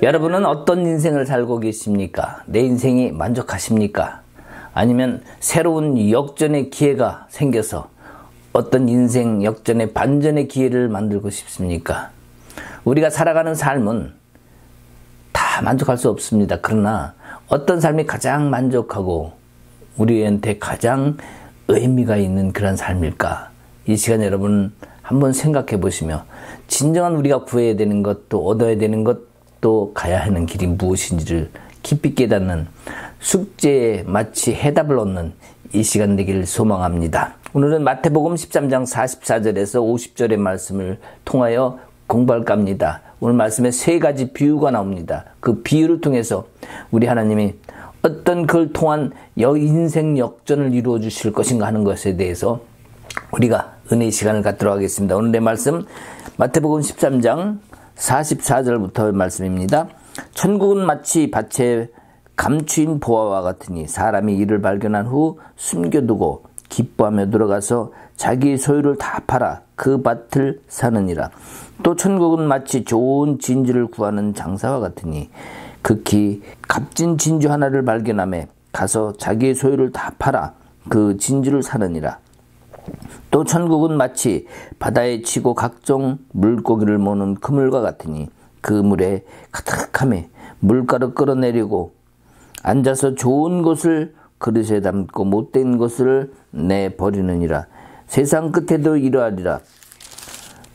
여러분은 어떤 인생을 살고 계십니까? 내 인생이 만족하십니까? 아니면 새로운 역전의 기회가 생겨서 어떤 인생 역전의 반전의 기회를 만들고 싶습니까? 우리가 살아가는 삶은 다 만족할 수 없습니다. 그러나 어떤 삶이 가장 만족하고 우리한테 가장 의미가 있는 그런 삶일까? 이 시간 여러분 한번 생각해 보시며 진정한 우리가 구해야 되는 것, 또 얻어야 되는 것, 또 가야 하는 길이 무엇인지를 깊이 깨닫는 숙제에 마치 해답을 얻는 이 시간 되기를 소망합니다. 오늘은 마태복음 13장 44절에서 50절의 말씀을 통하여 공부할까 합니다. 오늘 말씀에 세 가지 비유가 나옵니다. 그 비유를 통해서 우리 하나님이 어떤 그걸 통한 인생 역전을 이루어 주실 것인가 하는 것에 대해서 우리가 은혜의 시간을 갖도록 하겠습니다. 오늘의 말씀 마태복음 13장 44절부터의 말씀입니다. 천국은 마치 밭에 감추인 보화와 같으니 사람이 이를 발견한 후 숨겨두고 기뻐하며 들어가서 자기 소유를 다 팔아 그 밭을 사느니라. 또 천국은 마치 좋은 진주를 구하는 장사와 같으니 극히 값진 진주 하나를 발견하며 가서 자기의 소유를 다 팔아 그 진주를 사느니라. 또 천국은 마치 바다에 치고 각종 물고기를 모는 그물과 같으니 그 물에 가득하며 물가로 끌어내리고 앉아서 좋은 것을 그릇에 담고 못된 것을 내버리느니라. 세상 끝에도 이러하리라.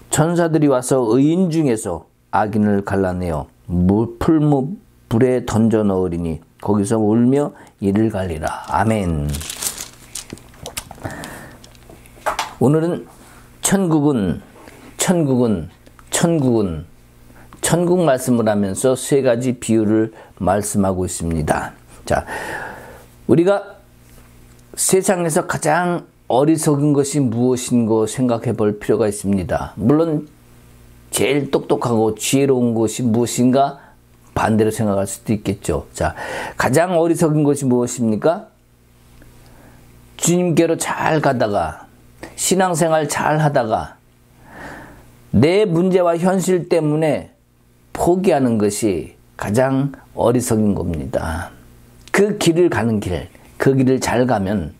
천사들이 와서 의인 중에서 악인을 갈라내어 불에 던져 넣으리니 거기서 울며 이를 갈리라. 아멘. 오늘은 천국 말씀을 하면서 세 가지 비유를 말씀하고 있습니다. 자, 우리가 세상에서 가장 어리석은 것이 무엇인가 생각해 볼 필요가 있습니다. 물론 제일 똑똑하고 지혜로운 것이 무엇인가 반대로 생각할 수도 있겠죠. 자, 가장 어리석은 것이 무엇입니까? 주님께로 잘 가다가 신앙생활 잘 하다가 내 문제와 현실 때문에 포기하는 것이 가장 어리석은 겁니다. 그 길을 가는 길, 그 길을 잘 가면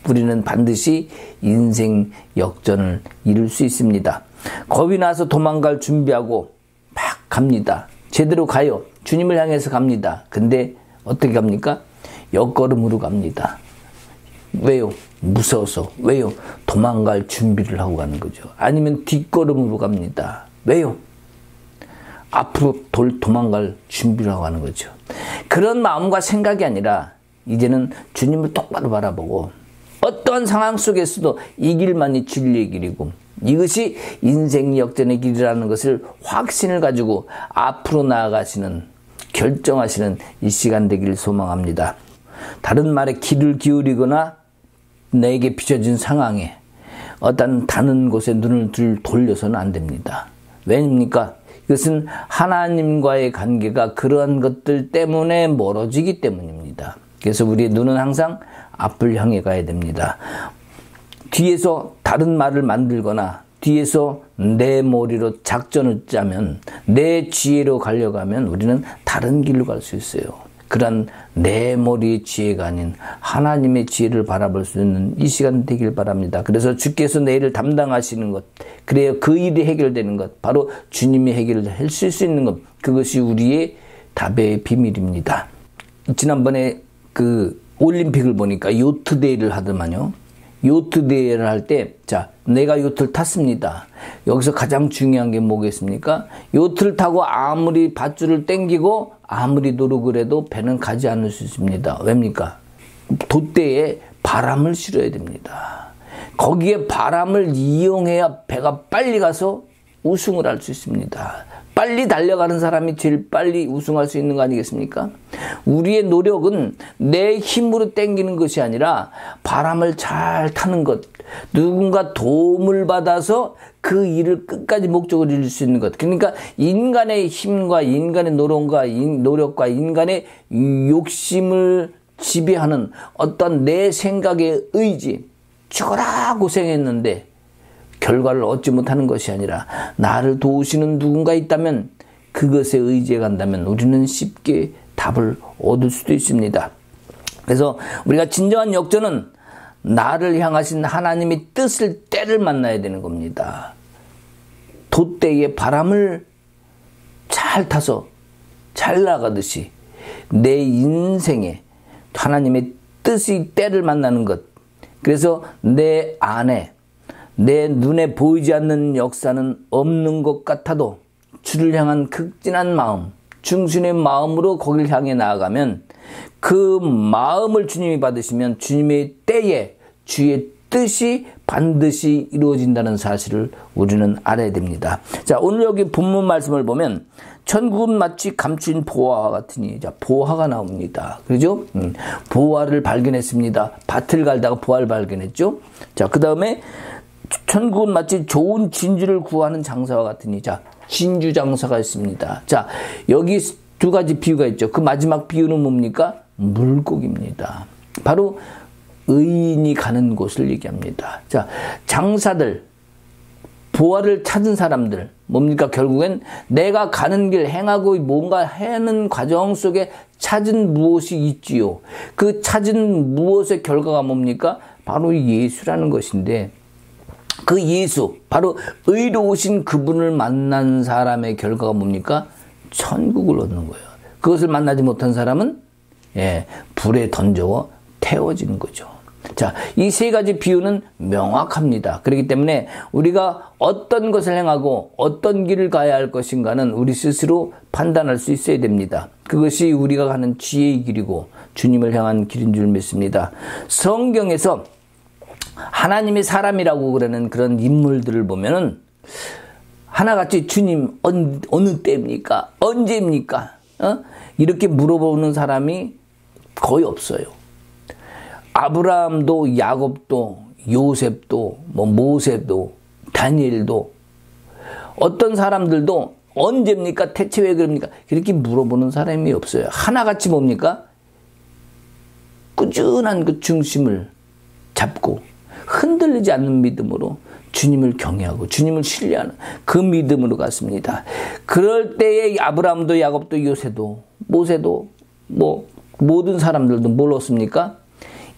우리는 반드시 인생 역전을 이룰 수 있습니다. 겁이 나서 도망갈 준비하고 막 갑니다. 제대로 가요. 주님을 향해서 갑니다. 근데 어떻게 갑니까? 옆걸음으로 갑니다. 왜요? 무서워서. 왜요? 도망갈 준비를 하고 가는 거죠. 아니면 뒷걸음으로 갑니다. 왜요? 앞으로 도망갈 준비를 하고 가는 거죠. 그런 마음과 생각이 아니라 이제는 주님을 똑바로 바라보고 어떠한 상황 속에서도 이 길만이 진리의 길이고 이것이 인생 역전의 길이라는 것을 확신을 가지고 앞으로 나아가시는 결정하시는 이 시간 되기를 소망합니다. 다른 말에 귀를 기울이거나 내게 비춰진 상황에 어떤 다른 곳에 눈을 돌려서는 안 됩니다. 왜입니까? 이것은 하나님과의 관계가 그러한 것들 때문에 멀어지기 때문입니다. 그래서 우리의 눈은 항상 앞을 향해 가야 됩니다. 뒤에서 다른 말을 만들거나 뒤에서 내 머리로 작전을 짜면 내 지혜로 가려가면 우리는 다른 길로 갈 수 있어요. 그런 내 머리의 지혜가 아닌 하나님의 지혜를 바라볼 수 있는 이 시간 되길 바랍니다. 그래서 주께서 내 일을 담당하시는 것, 그래야 그 일이 해결되는 것, 바로 주님이 해결을 하실 수 있는 것, 그것이 우리의 답의 비밀입니다. 지난번에 그 올림픽을 보니까 요트데이를 하더만요. 요트데이를 할 때, 자, 내가 요트를 탔습니다. 여기서 가장 중요한 게 뭐겠습니까? 요트를 타고 아무리 밧줄을 당기고 아무리 노력을 해도 배는 가지 않을 수 있습니다. 왜입니까? 돛대에 바람을 실어야 됩니다. 거기에 바람을 이용해야 배가 빨리 가서 우승을 할 수 있습니다. 빨리 달려가는 사람이 제일 빨리 우승할 수 있는 거 아니겠습니까? 우리의 노력은 내 힘으로 당기는 것이 아니라 바람을 잘 타는 것, 누군가 도움을 받아서 그 일을 끝까지 목적을 이룰 수 있는 것. 그러니까 인간의 힘과 인간의 노력과 인간의 욕심을 지배하는 어떤 내 생각의 의지, 죽어라 고생했는데 결과를 얻지 못하는 것이 아니라 나를 도우시는 누군가 있다면 그것에 의지해 간다면 우리는 쉽게 답을 얻을 수도 있습니다. 그래서 우리가 진정한 역전은 나를 향하신 하나님의 뜻을 때를 만나야 되는 겁니다. 돛대에 바람을 잘 타서 잘 나가듯이 내 인생에 하나님의 뜻이 때를 만나는 것. 그래서 내 안에 내 눈에 보이지 않는 역사는 없는 것 같아도 주를 향한 극진한 마음, 중순의 마음으로 거기를 향해 나아가면 그 마음을 주님이 받으시면 주님의 때에 주의 뜻이 반드시 이루어진다는 사실을 우리는 알아야 됩니다. 자, 오늘 여기 본문 말씀을 보면 천국은 마치 감추인 보화와 같으니, 자, 보화가 나옵니다. 그렇죠? 보화를 발견했습니다. 밭을 갈다가 보화를 발견했죠. 자, 그 다음에 천국은 마치 좋은 진주를 구하는 장사와 같으니, 자, 진주 장사가 있습니다. 자, 여기 두 가지 비유가 있죠. 그 마지막 비유는 뭡니까? 물고기입니다. 바로 의인이 가는 곳을 얘기합니다. 자, 장사들, 보화를 찾은 사람들, 뭡니까? 결국엔 내가 가는 길 행하고 뭔가 하는 과정 속에 찾은 무엇이 있지요. 그 찾은 무엇의 결과가 뭡니까? 바로 예수라는 것인데, 그 예수, 바로 의로우신 그분을 만난 사람의 결과가 뭡니까? 천국을 얻는 거예요. 그것을 만나지 못한 사람은 불에 던져 태워지는 거죠. 자, 이 세 가지 비유는 명확합니다. 그렇기 때문에 우리가 어떤 것을 행하고 어떤 길을 가야 할 것인가는 우리 스스로 판단할 수 있어야 됩니다. 그것이 우리가 가는 지혜의 길이고 주님을 향한 길인 줄 믿습니다. 성경에서 하나님의 사람이라고 그러는 그런 인물들을 보면은 하나같이 주님 어느 때입니까? 언제입니까? 이렇게 물어보는 사람이 거의 없어요. 아브라함도 야곱도 요셉도 모세도 다니엘도 어떤 사람들도 언제입니까? 대체 왜 그럽니까? 이렇게 물어보는 사람이 없어요. 하나같이 뭡니까? 꾸준한 그 중심을 잡고 흔들리지 않는 믿음으로 주님을 경외하고 주님을 신뢰하는 그 믿음으로 갔습니다. 그럴 때에 아브라함도 야곱도 요새도 모세도 모든 사람들도 뭘 얻습니까?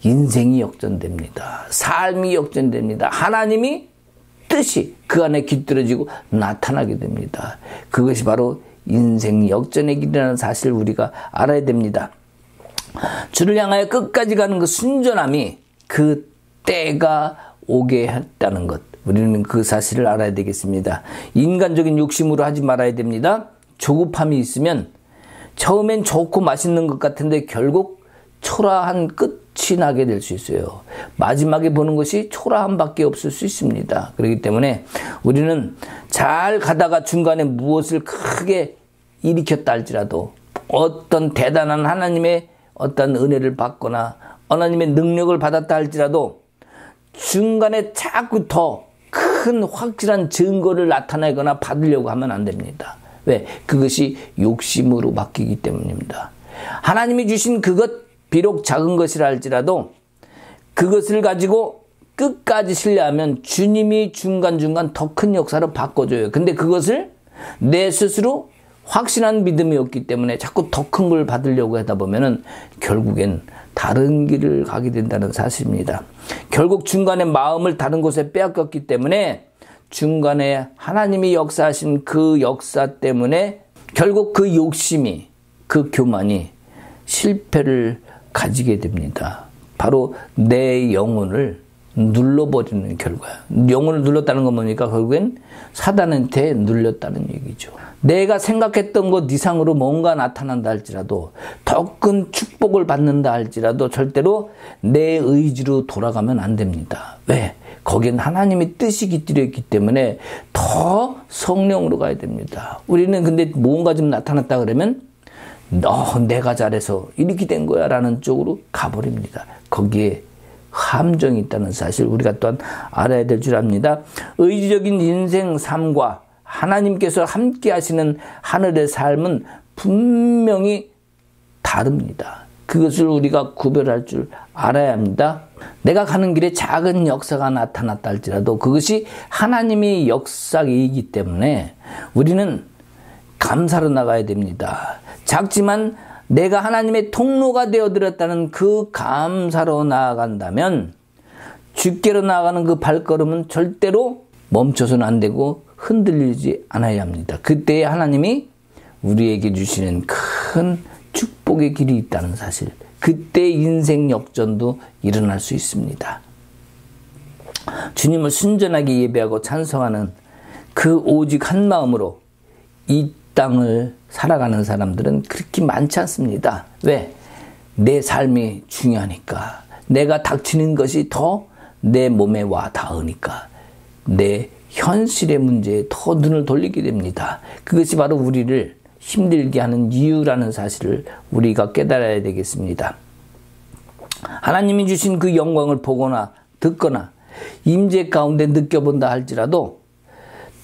인생이 역전됩니다. 삶이 역전됩니다. 하나님이 뜻이 그 안에 깃들어지고 나타나게 됩니다. 그것이 바로 인생 역전의 길이라는 사실을 우리가 알아야 됩니다. 주를 향하여 끝까지 가는 그 순전함이 그 때가 오게 했다는 것. 우리는 그 사실을 알아야 되겠습니다. 인간적인 욕심으로 하지 말아야 됩니다. 조급함이 있으면 처음엔 좋고 맛있는 것 같은데 결국 초라한 끝이 나게 될 수 있어요. 마지막에 보는 것이 초라함밖에 없을 수 있습니다. 그렇기 때문에 우리는 잘 가다가 중간에 무엇을 크게 일으켰다 할지라도 어떤 대단한 하나님의 어떤 은혜를 받거나 하나님의 능력을 받았다 할지라도 중간에 자꾸 더 큰 확실한 증거를 나타내거나 받으려고 하면 안 됩니다. 왜? 그것이 욕심으로 바뀌기 때문입니다. 하나님이 주신 그것, 비록 작은 것이라 할지라도 그것을 가지고 끝까지 신뢰하면 주님이 중간중간 더 큰 역사로 바꿔줘요. 근데 그것을 내 스스로 확신한 믿음이 없기 때문에 자꾸 더 큰 걸 받으려고 하다 보면은 결국엔 다른 길을 가게 된다는 사실입니다. 결국 중간에 마음을 다른 곳에 빼앗겼기 때문에 중간에 하나님이 역사하신 그 역사 때문에 결국 그 욕심이, 그 교만이 실패를 가지게 됩니다. 바로 내 영혼을 눌러버리는 결과야. 영혼을 눌렀다는 건 뭡니까? 결국엔 사단한테 눌렸다는 얘기죠. 내가 생각했던 것 이상으로 뭔가 나타난다 할지라도 더 큰 축복을 받는다 할지라도 절대로 내 의지로 돌아가면 안 됩니다. 왜? 거기엔 하나님의 뜻이 깃들여 있기 때문에 더 성령으로 가야 됩니다. 우리는 근데 뭔가 좀 나타났다 그러면 내가 잘해서 이렇게 된 거야 라는 쪽으로 가버립니다. 거기에 함정이 있다는 사실 우리가 또한 알아야 될 줄 압니다. 의지적인 인생 삶과 하나님께서 함께 하시는 하늘의 삶은 분명히 다릅니다. 그것을 우리가 구별할 줄 알아야 합니다. 내가 가는 길에 작은 역사가 나타났다 할지라도 그것이 하나님의 역사이기 때문에 우리는 감사로 나가야 됩니다. 작지만 내가 하나님의 통로가 되어드렸다는 그 감사로 나아간다면 주께로 나아가는 그 발걸음은 절대로 멈춰서는 안 되고 흔들리지 않아야 합니다. 그때 하나님이 우리에게 주시는 큰 축복의 길이 있다는 사실, 그때 인생 역전도 일어날 수 있습니다. 주님을 순전하게 예배하고 찬송하는 그 오직 한 마음으로 이 땅을 살아가는 사람들은 그렇게 많지 않습니다. 왜? 내 삶이 중요하니까. 내가 닥치는 것이 더 내 몸에 와 닿으니까. 내 현실의 문제에 더 눈을 돌리게 됩니다. 그것이 바로 우리를 힘들게 하는 이유라는 사실을 우리가 깨달아야 되겠습니다. 하나님이 주신 그 영광을 보거나 듣거나 임재 가운데 느껴본다 할지라도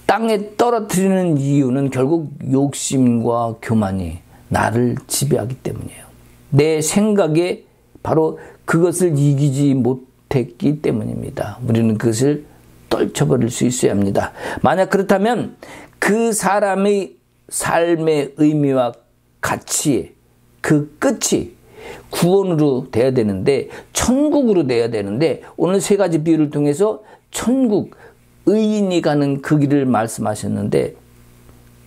땅에 떨어뜨리는 이유는 결국 욕심과 교만이 나를 지배하기 때문이에요. 내 생각에 바로 그것을 이기지 못했기 때문입니다. 우리는 그것을 떨쳐버릴 수 있어야 합니다. 만약 그렇다면 그 사람의 삶의 의미와 가치, 그 끝이 구원으로 돼야 되는데, 천국으로 돼야 되는데, 오늘 세 가지 비유를 통해서 천국, 의인이 가는 그 길을 말씀하셨는데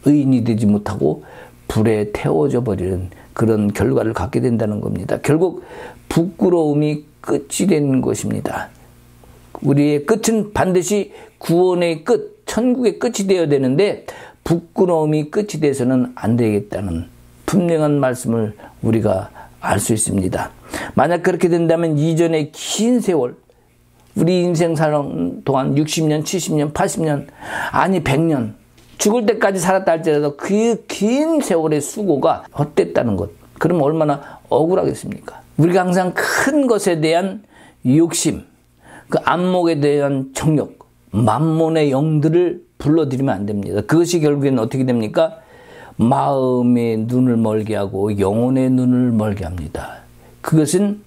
의인이 되지 못하고 불에 태워져 버리는 그런 결과를 갖게 된다는 겁니다. 결국 부끄러움이 끝이 되는 것입니다. 우리의 끝은 반드시 구원의 끝, 천국의 끝이 되어야 되는데 부끄러움이 끝이 돼서는 안 되겠다는 분명한 말씀을 우리가 알 수 있습니다. 만약 그렇게 된다면 이전의 긴 세월, 우리 인생 사는 동안 60년, 70년, 80년, 아니 100년, 죽을 때까지 살았다 할지라도 그 긴 세월의 수고가 헛됐다는 것. 그럼 얼마나 억울하겠습니까? 우리가 항상 큰 것에 대한 욕심, 그 안목에 대한 정욕, 만몬의 영들을 불러들이면 안 됩니다. 그것이 결국에는 어떻게 됩니까? 마음의 눈을 멀게 하고 영혼의 눈을 멀게 합니다. 그것은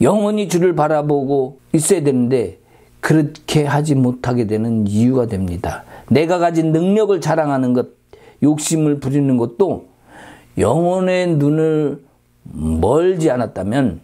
영원히 주를 바라보고 있어야 되는데 그렇게 하지 못하게 되는 이유가 됩니다. 내가 가진 능력을 자랑하는 것, 욕심을 부리는 것도 영혼의 눈을 멀지 않았다면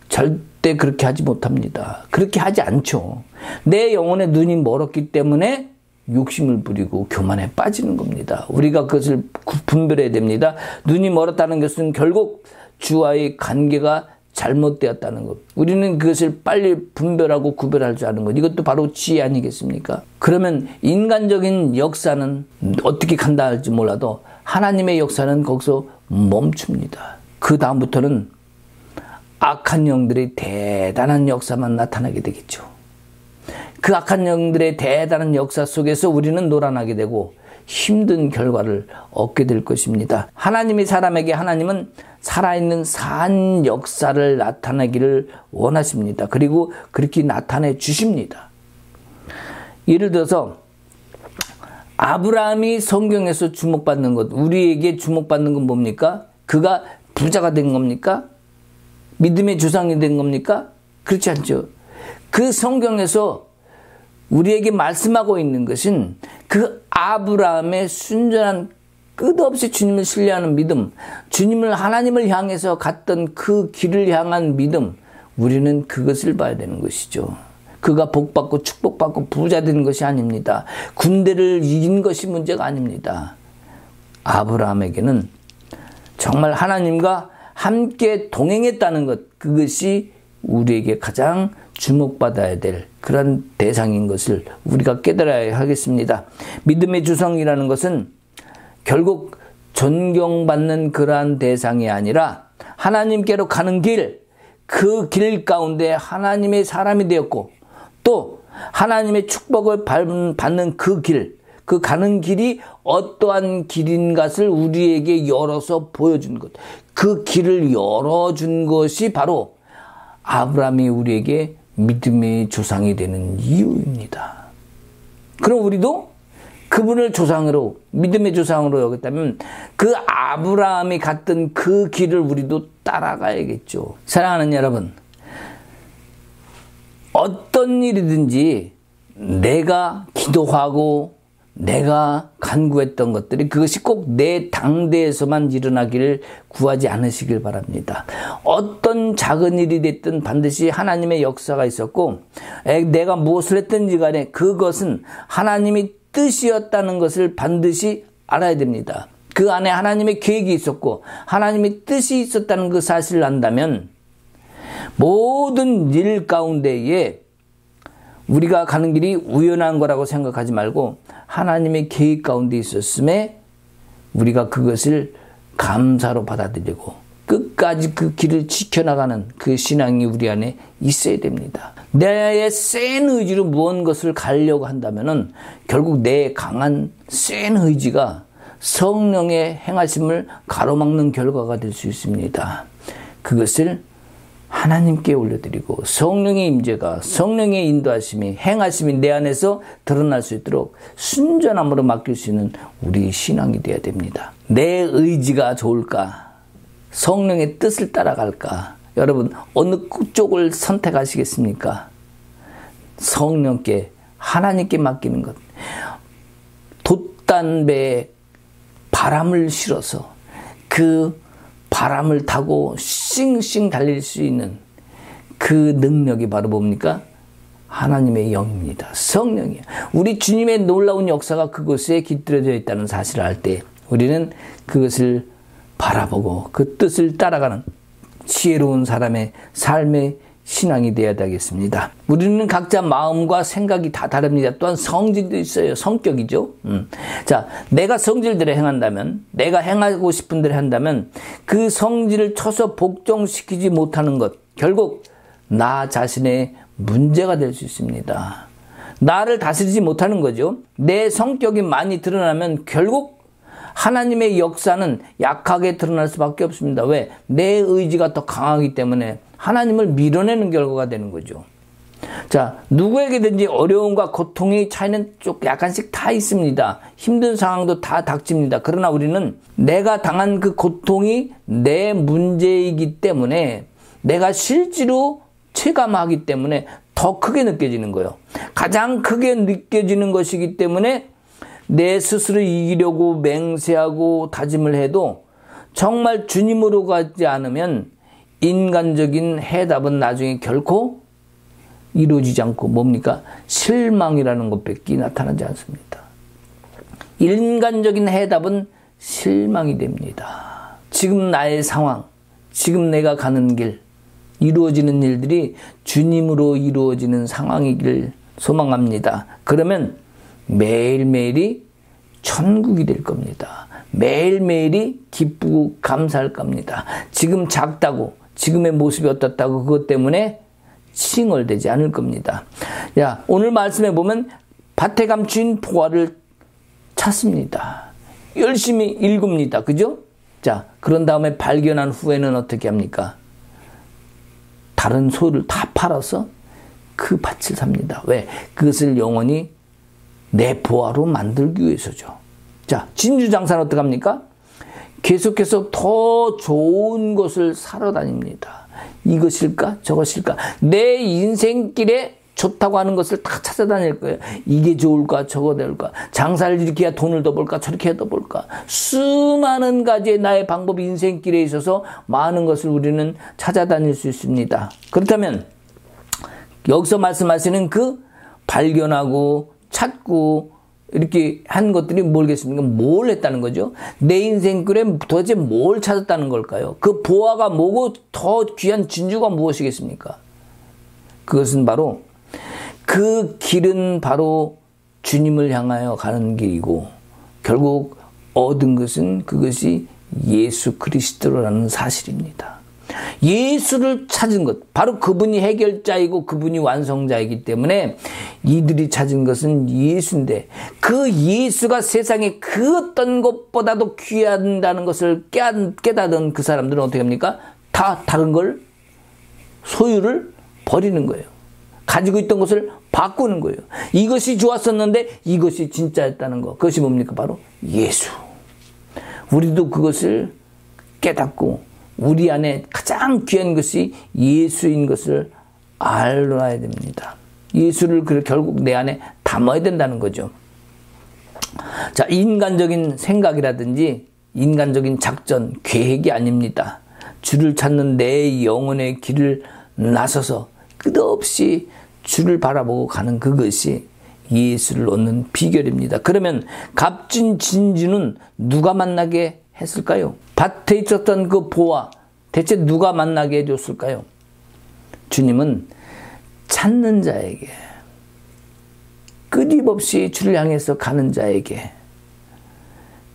절대 그렇게 하지 못합니다. 그렇게 하지 않죠. 내 영혼의 눈이 멀었기 때문에 욕심을 부리고 교만에 빠지는 겁니다. 우리가 그것을 분별해야 됩니다. 눈이 멀었다는 것은 결국 주와의 관계가 잘못되었다는 것. 우리는 그것을 빨리 분별하고 구별할 줄 아는 것. 이것도 바로 지혜 아니겠습니까? 그러면 인간적인 역사는 어떻게 간다 할지 몰라도 하나님의 역사는 거기서 멈춥니다. 그 다음부터는 악한 영들의 대단한 역사만 나타나게 되겠죠. 그 악한 영들의 대단한 역사 속에서 우리는 놀아나게 되고 힘든 결과를 얻게 될 것입니다. 하나님이 사람에게 하나님은 살아있는 산 역사를 나타내기를 원하십니다. 그리고 그렇게 나타내 주십니다. 예를 들어서 아브라함이 성경에서 주목받는 것, 우리에게 주목받는 건 뭡니까? 그가 부자가 된 겁니까? 믿음의 조상이 된 겁니까? 그렇지 않죠. 그 성경에서 우리에게 말씀하고 있는 것은 그 아브라함의 순전한 끝없이 주님을 신뢰하는 믿음, 주님을 하나님을 향해서 갔던 그 길을 향한 믿음, 우리는 그것을 봐야 되는 것이죠. 그가 복받고 축복받고 부자 된 것이 아닙니다. 군대를 이긴 것이 문제가 아닙니다. 아브라함에게는 정말 하나님과 함께 동행했다는 것, 그것이 우리에게 가장 주목받아야 될 그런 대상인 것을 우리가 깨달아야 하겠습니다. 믿음의 주성이라는 것은 결국 존경받는 그러한 대상이 아니라 하나님께로 가는 길, 그 길 가운데 하나님의 사람이 되었고 또 하나님의 축복을 받는 그 길, 그 가는 길이 어떠한 길인 것을 우리에게 열어서 보여준 것, 그 길을 열어준 것이 바로 아브라함이 우리에게 믿음의 조상이 되는 이유입니다. 그럼 우리도 그분을 조상으로, 믿음의 조상으로 여겼다면 그 아브라함이 갔던 그 길을 우리도 따라가야겠죠. 사랑하는 여러분, 어떤 일이든지 내가 기도하고 내가 간구했던 것들이 그것이 꼭 내 당대에서만 일어나기를 구하지 않으시길 바랍니다. 어떤 작은 일이 됐든 반드시 하나님의 역사가 있었고 내가 무엇을 했든지 간에 그것은 하나님이 뜻이었다는 것을 반드시 알아야 됩니다. 그 안에 하나님의 계획이 있었고 하나님의 뜻이 있었다는 그 사실을 안다면 모든 일 가운데에 우리가 가는 길이 우연한 거라고 생각하지 말고 하나님의 계획 가운데 있었음에 우리가 그것을 감사로 받아들이고 끝까지 그 길을 지켜나가는 그 신앙이 우리 안에 있어야 됩니다. 내 센 의지로 무언 것을 가려고 한다면은 결국 내 강한 센 의지가 성령의 행하심을 가로막는 결과가 될 수 있습니다. 그것을 하나님께 올려드리고 성령의 임재가 성령의 인도하심이 행하심이 내 안에서 드러날 수 있도록 순전함으로 맡길 수 있는 우리 신앙이 되어야 됩니다. 내 의지가 좋을까? 성령의 뜻을 따라갈까? 여러분 어느 쪽을 선택하시겠습니까? 성령께 하나님께 맡기는 것. 돛단배에 바람을 실어서 그 바람을 타고 싱싱 달릴 수 있는 그 능력이 바로 뭡니까? 하나님의 영입니다. 성령이에요. 우리 주님의 놀라운 역사가 그곳에 깃들여져 있다는 사실을 알 때 우리는 그것을 바라보고 그 뜻을 따라가는 지혜로운 사람의 삶의 신앙이 되어야 되겠습니다. 우리는 각자 마음과 생각이 다 다릅니다. 또한 성질도 있어요. 성격이죠. 자, 내가 성질대로 행한다면, 내가 행하고 싶은 대로 한다면 그 성질을 쳐서 복종시키지 못하는 것, 결국 나 자신의 문제가 될 수 있습니다. 나를 다스리지 못하는 거죠. 내 성격이 많이 드러나면 결국 하나님의 역사는 약하게 드러날 수밖에 없습니다. 왜? 내 의지가 더 강하기 때문에 하나님을 밀어내는 결과가 되는 거죠. 자, 누구에게든지 어려움과 고통의 차이는 좀 약간씩 다 있습니다. 힘든 상황도 다 닥칩니다. 그러나 우리는 내가 당한 그 고통이 내 문제이기 때문에 내가 실제로 체감하기 때문에 더 크게 느껴지는 거예요. 가장 크게 느껴지는 것이기 때문에 내 스스로 이기려고 맹세하고 다짐을 해도 정말 주님으로 가지 않으면 인간적인 해답은 나중에 결코 이루어지지 않고 뭡니까? 실망이라는 것밖에 나타나지 않습니다. 인간적인 해답은 실망이 됩니다. 지금 나의 상황, 지금 내가 가는 길, 이루어지는 일들이 주님으로 이루어지는 상황이길 소망합니다. 그러면 매일매일이 천국이 될 겁니다. 매일매일이 기쁘고 감사할 겁니다. 지금 작다고 지금의 모습이 어떻다고 그것 때문에 칭얼대지 않을 겁니다. 야, 오늘 말씀에 보면 밭에 감춘 포화를 찾습니다. 열심히 읽습니다. 그죠? 자, 그런 다음에 발견한 후에는 어떻게 합니까? 다른 소를 다 팔아서 그 밭을 삽니다. 왜? 그것을 영원히 내 보화로 만들기 위해서죠. 자, 진주장사는 어떻게 합니까? 계속해서 더 좋은 것을 사러 다닙니다. 이것일까? 저것일까? 내 인생길에 좋다고 하는 것을 다 찾아다닐 거예요. 이게 좋을까? 저거 될까? 장사를 이렇게 해야 돈을 더 벌까? 저렇게 해야 더 벌까? 수많은 가지의 나의 방법이 인생길에 있어서 많은 것을 우리는 찾아다닐 수 있습니다. 그렇다면 여기서 말씀하시는 그 발견하고 찾고 이렇게 한 것들이 뭘겠습니까? 뭘 했다는 거죠? 내 인생길에 도대체 뭘 찾았다는 걸까요? 그 보화가 뭐고 더 귀한 진주가 무엇이겠습니까? 그것은 바로 그 길은 바로 주님을 향하여 가는 길이고 결국 얻은 것은 그것이 예수 그리스도라는 사실입니다. 예수를 찾은 것, 바로 그분이 해결자이고 그분이 완성자이기 때문에 이들이 찾은 것은 예수인데 그 예수가 세상에 그 어떤 것보다도 귀하다는 것을 깨닫은 그 사람들은 어떻게 합니까? 다 다른 걸 소유를 버리는 거예요. 가지고 있던 것을 바꾸는 거예요. 이것이 좋았었는데 이것이 진짜였다는 것. 그것이 뭡니까? 바로 예수. 우리도 그것을 깨닫고 우리 안에 가장 귀한 것이 예수인 것을 알아야 됩니다. 예수를 결국 내 안에 담아야 된다는 거죠. 자, 인간적인 생각이라든지 인간적인 작전, 계획이 아닙니다. 주를 찾는 내 영혼의 길을 나서서 끝없이 주를 바라보고 가는 그것이 예수를 얻는 비결입니다. 그러면 값진 진주는 누가 만나게 했을까요? 밭에 있었던 그 보화, 대체 누가 만나게 해줬을까요? 주님은 찾는 자에게, 끊임없이 주를 향해서 가는 자에게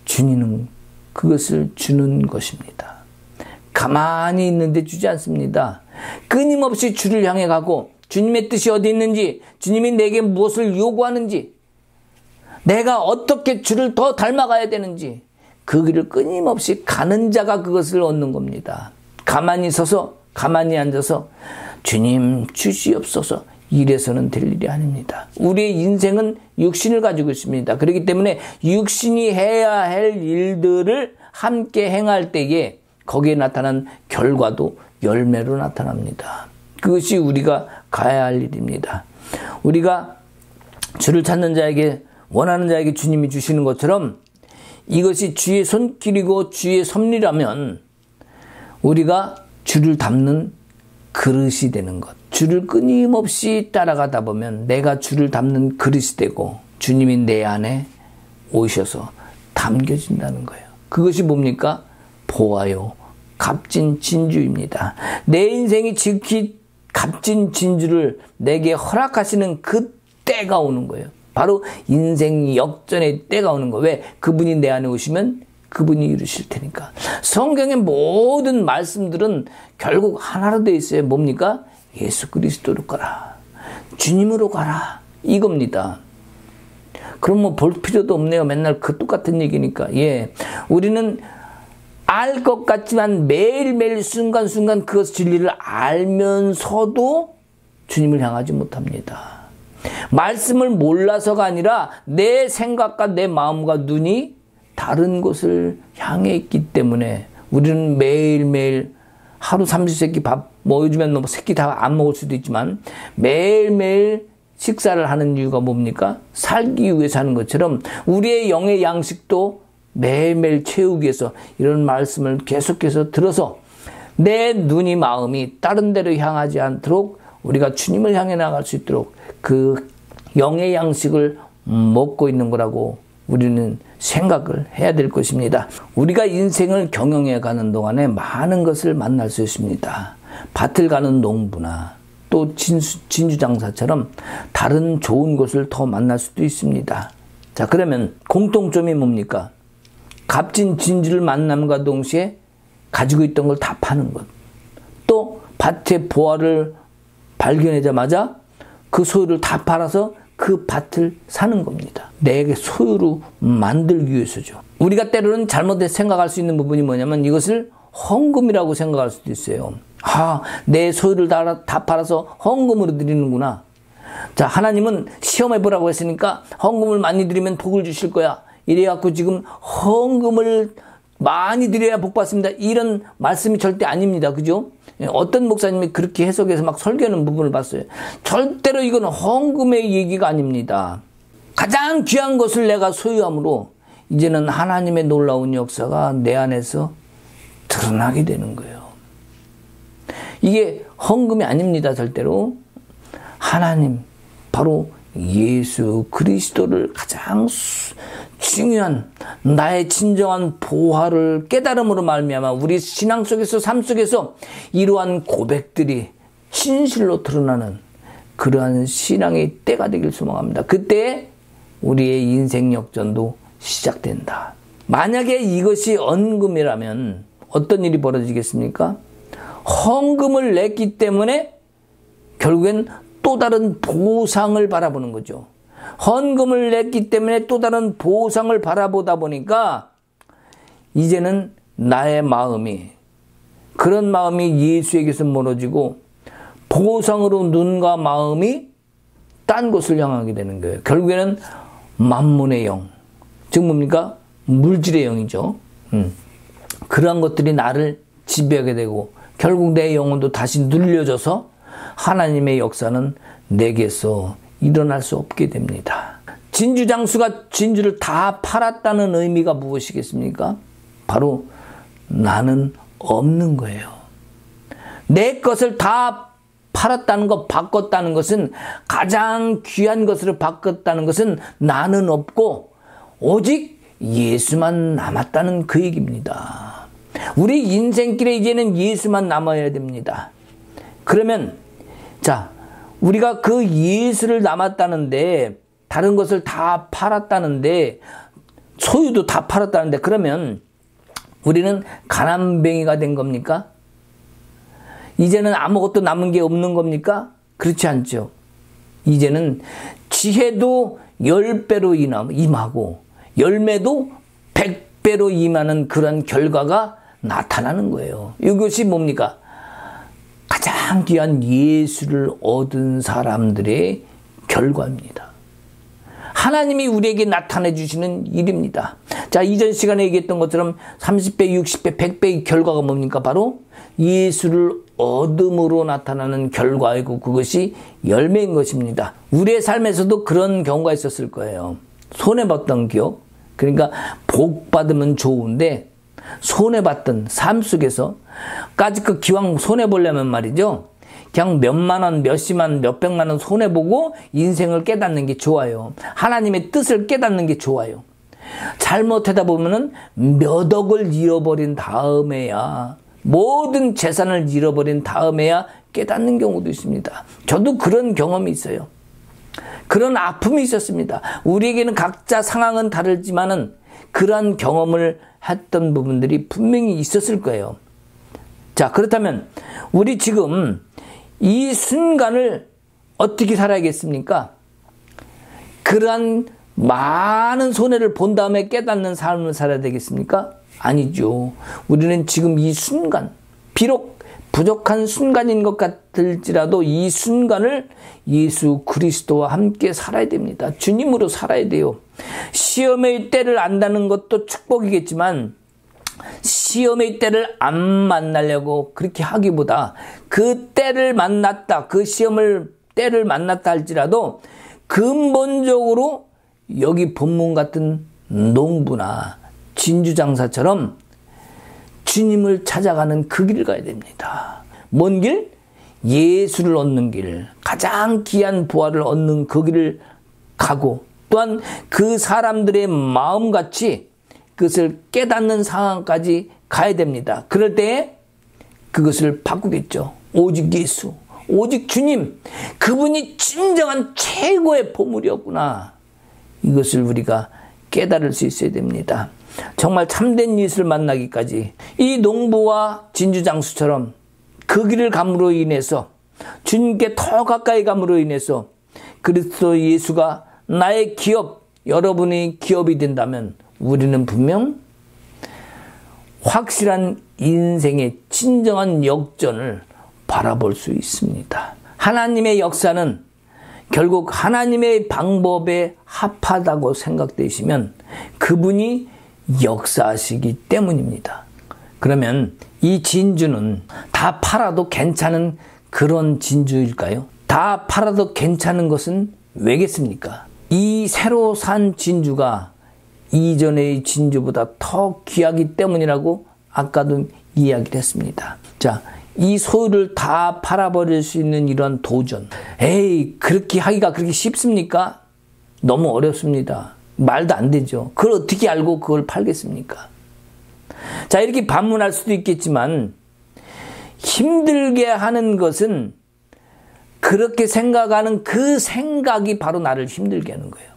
주님은 그것을 주는 것입니다. 가만히 있는데 주지 않습니다. 끊임없이 주를 향해 가고 주님의 뜻이 어디 있는지, 주님이 내게 무엇을 요구하는지, 내가 어떻게 주를 더 닮아가야 되는지 그 길을 끊임없이 가는 자가 그것을 얻는 겁니다. 가만히 서서 가만히 앉아서 주님 주시옵소서 이래서는 될 일이 아닙니다. 우리의 인생은 육신을 가지고 있습니다. 그렇기 때문에 육신이 해야 할 일들을 함께 행할 때에 거기에 나타난 결과도 열매로 나타납니다. 그것이 우리가 가야 할 일입니다. 우리가 주를 찾는 자에게, 원하는 자에게 주님이 주시는 것처럼 이것이 주의 손길이고 주의 섭리라면 우리가 주를 담는 그릇이 되는 것. 주를 끊임없이 따라가다 보면 내가 주를 담는 그릇이 되고 주님이 내 안에 오셔서 담겨진다는 거예요. 그것이 뭡니까? 보아요. 값진 진주입니다. 내 인생이 지극히 값진 진주를 내게 허락하시는 그 때가 오는 거예요. 바로 인생 역전의 때가 오는 거예요. 왜? 그분이 내 안에 오시면 그분이 이루실 테니까. 성경의 모든 말씀들은 결국 하나로 되어 있어요. 뭡니까? 예수 그리스도로 가라. 주님으로 가라. 이겁니다. 그럼 뭐 볼 필요도 없네요. 맨날 그 똑같은 얘기니까. 예. 우리는 알 것 같지만 매일매일 순간순간 그 진리를 알면서도 주님을 향하지 못합니다. 말씀을 몰라서가 아니라 내 생각과 내 마음과 눈이 다른 곳을 향해 있기 때문에 우리는 매일매일 하루 삼시세끼 밥, 요즘엔 뭐 세끼 다 안 먹을 수도 있지만 매일매일 식사를 하는 이유가 뭡니까? 살기 위해서 하는 것처럼 우리의 영의 양식도 매일매일 채우기 위해서 이런 말씀을 계속해서 들어서 내 눈이 마음이 다른 데로 향하지 않도록 우리가 주님을 향해 나갈 수 있도록 그 영의 양식을 먹고 있는 거라고 우리는 생각을 해야 될 것입니다. 우리가 인생을 경영해 가는 동안에 많은 것을 만날 수 있습니다. 밭을 가는 농부나 또 진주 장사처럼 다른 좋은 곳을 더 만날 수도 있습니다. 자, 그러면 공통점이 뭡니까? 값진 진주를 만남과 동시에 가지고 있던 걸 다 파는 것. 또 밭의 보화를 발견하자마자 그 소유를 다 팔아서 그 밭을 사는 겁니다. 내게 소유로 만들기 위해서죠. 우리가 때로는 잘못해 생각할 수 있는 부분이 뭐냐면 이것을 헌금이라고 생각할 수도 있어요. 내 소유를 다 팔아서 헌금으로 드리는구나. 자, 하나님은 시험해보라고 했으니까 헌금을 많이 드리면 복을 주실 거야. 이래갖고 지금 헌금을 많이 드려야 복 받습니다. 이런 말씀이 절대 아닙니다. 그죠? 어떤 목사님이 그렇게 해석해서 막 설교하는 부분을 봤어요. 절대로 이건 헌금의 얘기가 아닙니다. 가장 귀한 것을 내가 소유함으로 이제는 하나님의 놀라운 역사가 내 안에서 드러나게 되는 거예요. 이게 헌금이 아닙니다. 절대로. 하나님, 바로 예수 그리스도를 가장 중요한 나의 진정한 보화를 깨달음으로 말미암아 우리 신앙 속에서 삶 속에서 이러한 고백들이 진실로 드러나는 그러한 신앙의 때가 되길 소망합니다. 그때 우리의 인생 역전도 시작된다. 만약에 이것이 헌금이라면 어떤 일이 벌어지겠습니까? 헌금을 냈기 때문에 결국엔 또 다른 보상을 바라보는 거죠. 헌금을 냈기 때문에 또 다른 보상을 바라보다 보니까 이제는 나의 마음이, 그런 마음이 예수에게서 멀어지고 보상으로 눈과 마음이 딴 곳을 향하게 되는 거예요. 결국에는 만문의 영, 즉 뭡니까? 물질의 영이죠. 그러한 것들이 나를 지배하게 되고 결국 내 영혼도 다시 눌려져서 하나님의 역사는 내게서 일어날 수 없게 됩니다. 진주장수가 진주를 다 팔았다는 의미가 무엇이겠습니까? 바로 나는 없는 거예요. 내 것을 다 팔았다는 것, 바꿨다는 것은, 가장 귀한 것으로 바꿨다는 것은 나는 없고 오직 예수만 남았다는 그 얘기입니다. 우리 인생길에 이제는 예수만 남아야 됩니다. 그러면 자, 우리가 그 예수를 남았다는데, 다른 것을 다 팔았다는데, 소유도 다 팔았다는데, 그러면 우리는 가난뱅이가 된 겁니까? 이제는 아무것도 남은 게 없는 겁니까? 그렇지 않죠. 이제는 지혜도 10배로 임하고 열매도 100배로 임하는 그런 결과가 나타나는 거예요. 이것이 뭡니까? 가장 귀한 예수를 얻은 사람들의 결과입니다. 하나님이 우리에게 나타내 주시는 일입니다. 자, 이전 시간에 얘기했던 것처럼 30배, 60배, 100배의 결과가 뭡니까? 바로 예수를 얻음으로 나타나는 결과이고, 그것이 열매인 것입니다. 우리의 삶에서도 그런 경우가 있었을 거예요. 손해봤던 기억, 그러니까 복 받으면 좋은데 손해봤던 삶 속에서, 까짓 기왕 손해보려면 말이죠, 그냥 몇만 원, 몇십만, 몇백만 원 손해보고 인생을 깨닫는 게 좋아요. 하나님의 뜻을 깨닫는 게 좋아요. 잘못하다 보면은 몇 억을 잃어버린 다음에야, 모든 재산을 잃어버린 다음에야 깨닫는 경우도 있습니다. 저도 그런 경험이 있어요. 그런 아픔이 있었습니다. 우리에게는 각자 상황은 다르지만은 그러한 경험을 했던 부분들이 분명히 있었을 거예요. 자, 그렇다면 우리 지금 이 순간을 어떻게 살아야겠습니까? 그러한 많은 손해를 본 다음에 깨닫는 삶을 살아야 되겠습니까? 아니죠. 우리는 지금 이 순간, 비록 부족한 순간인 것 같을지라도 이 순간을 예수 그리스도와 함께 살아야 됩니다. 주님으로 살아야 돼요. 시험의 때를 안다는 것도 축복이겠지만, 시험의 때를 안 만나려고 그렇게 하기보다, 그 때를 만났다, 그 시험을 때를 만났다 할지라도 근본적으로 여기 본문 같은 농부나 진주장사처럼 주님을 찾아가는 그 길을 가야 됩니다. 뭔 길? 예수를 얻는 길, 가장 귀한 부활을 얻는 그 길을 가고, 또한 그 사람들의 마음같이 그것을 깨닫는 상황까지 가야 됩니다. 그럴 때 그것을 바꾸겠죠. 오직 예수, 오직 주님, 그분이 진정한 최고의 보물이었구나. 이것을 우리가 깨달을 수 있어야 됩니다. 정말 참된 예수를 만나기까지 이 농부와 진주장수처럼 그 길을 감으로 인해서, 주님께 더 가까이 감으로 인해서 그리스도 예수가 나의 기업, 여러분의 기업이 된다면 우리는 분명 확실한 인생의 진정한 역전을 바라볼 수 있습니다. 하나님의 역사는 결국 하나님의 방법에 합하다고 생각되시면 그분이 역사하시기 때문입니다. 그러면 이 진주는 다 팔아도 괜찮은 그런 진주일까요? 다 팔아도 괜찮은 것은 왜겠습니까? 이 새로 산 진주가 이전의 진주보다 더 귀하기 때문이라고 아까도 이야기를 했습니다. 자, 이 소유를 다 팔아버릴 수 있는 이런 도전. 에이, 그렇게 하기가 그렇게 쉽습니까? 너무 어렵습니다. 말도 안 되죠. 그걸 어떻게 알고 그걸 팔겠습니까? 자, 이렇게 반문할 수도 있겠지만, 힘들게 하는 것은 그렇게 생각하는 그 생각이 바로 나를 힘들게 하는 거예요.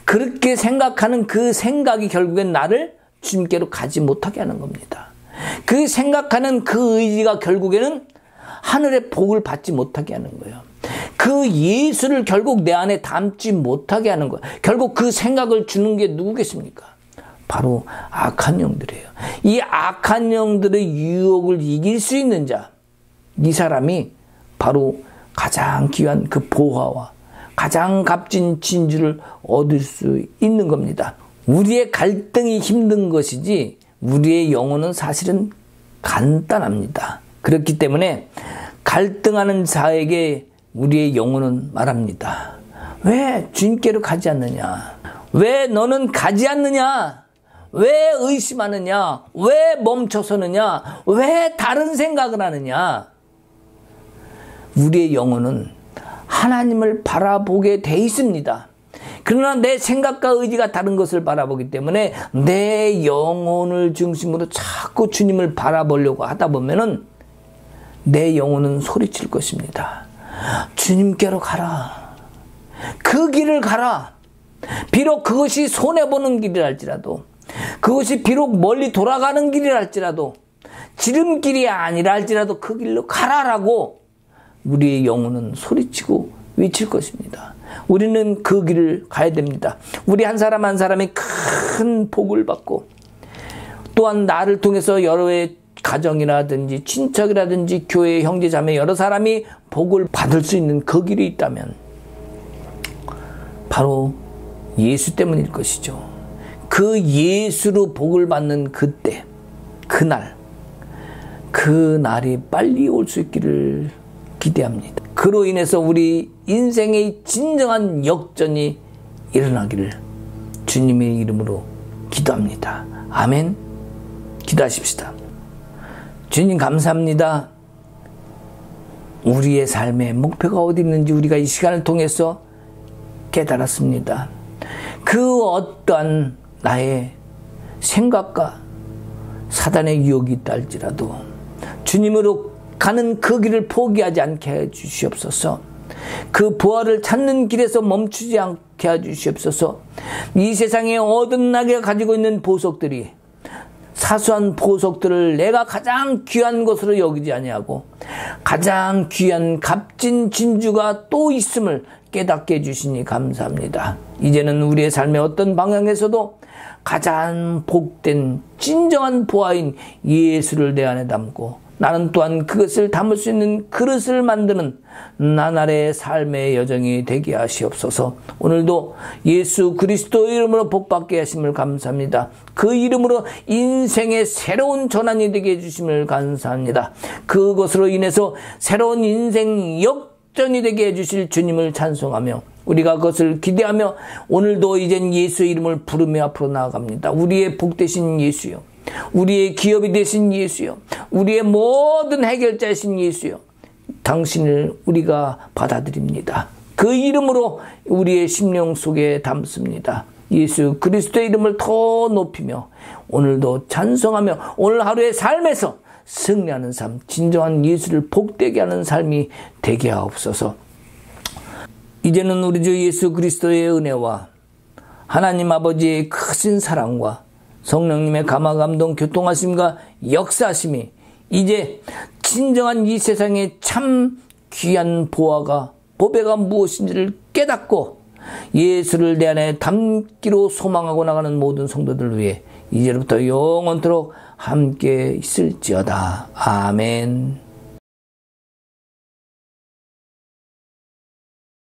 그렇게 생각하는 그 생각이 결국엔 나를 주님께로 가지 못하게 하는 겁니다. 그 생각하는 그 의지가 결국에는 하늘의 복을 받지 못하게 하는 거예요. 그 예수를 결국 내 안에 담지 못하게 하는 거예요. 결국 그 생각을 주는 게 누구겠습니까? 바로 악한 영들이에요. 이 악한 영들의 유혹을 이길 수 있는 자, 이 사람이 바로 가장 귀한 그 보화와 가장 값진 진주를 얻을 수 있는 겁니다. 우리의 갈등이 힘든 것이지 우리의 영혼은 사실은 간단합니다. 그렇기 때문에 갈등하는 자에게 우리의 영혼은 말합니다. 왜 주님께로 가지 않느냐? 왜 너는 가지 않느냐? 왜 의심하느냐? 왜 멈춰서느냐? 왜 다른 생각을 하느냐? 우리의 영혼은 하나님을 바라보게 돼 있습니다. 그러나 내 생각과 의지가 다른 것을 바라보기 때문에 내 영혼을 중심으로 자꾸 주님을 바라보려고 하다 보면은 내 영혼은 소리칠 것입니다. 주님께로 가라. 그 길을 가라. 비록 그것이 손해보는 길이랄지라도, 그것이 비록 멀리 돌아가는 길이랄지라도, 지름길이 아니라 할지라도 그 길로 가라라고 우리의 영혼은 소리치고 외칠 것입니다. 우리는 그 길을 가야 됩니다. 우리 한 사람 한 사람이 큰 복을 받고, 또한 나를 통해서 여러의 가정이라든지 친척이라든지 교회 형제 자매 여러 사람이 복을 받을 수 있는 그 길이 있다면 바로 예수 때문일 것이죠. 그 예수로 복을 받는 그때, 그날이 빨리 올 수 있기를 기대합니다. 그로 인해서 우리 인생의 진정한 역전이 일어나기를 주님의 이름으로 기도합니다. 아멘. 기도하십시다. 주님 감사합니다. 우리의 삶의 목표가 어디 있는지 우리가 이 시간을 통해서 깨달았습니다. 그 어떠한 나의 생각과 사단의 유혹이 있다 할지라도 주님으로 가는 그 길을 포기하지 않게 해 주시옵소서. 그 부활을 찾는 길에서 멈추지 않게 해 주시옵소서. 이 세상에 어긋나게 가지고 있는 보석들이, 사소한 보석들을 내가 가장 귀한 것으로 여기지 아니하고 가장 귀한 값진 진주가 또 있음을 깨닫게 해주시니 감사합니다. 이제는 우리의 삶의 어떤 방향에서도 가장 복된 진정한 보아인 예수를 내 안에 담고 나는 또한 그것을 담을 수 있는 그릇을 만드는 나날의 삶의 여정이 되게 하시옵소서. 오늘도 예수 그리스도의 이름으로 복받게 하심을 감사합니다. 그 이름으로 인생의 새로운 전환이 되게 해주심을 감사합니다. 그것으로 인해서 새로운 인생 역전이 되게 해주실 주님을 찬송하며 우리가 그것을 기대하며 오늘도 이젠 예수의 이름을 부르며 앞으로 나아갑니다. 우리의 복되신 예수여, 우리의 기업이 되신 예수여, 우리의 모든 해결자이신 예수여, 당신을 우리가 받아들입니다. 그 이름으로 우리의 심령 속에 담습니다. 예수 그리스도의 이름을 더 높이며 오늘도 찬송하며 오늘 하루의 삶에서 승리하는 삶, 진정한 예수를 복되게 하는 삶이 되게 하옵소서. 이제는 우리 주 예수 그리스도의 은혜와 하나님 아버지의 크신 사랑과 성령님의 감화 감동 교통하심과 역사하심이 이제 진정한 이 세상의 참 귀한 보배가 무엇인지를 깨닫고 예수를 내 안에 담기로 소망하고 나가는 모든 성도들 위해 이제부터 영원토록 함께 있을지어다. 아멘.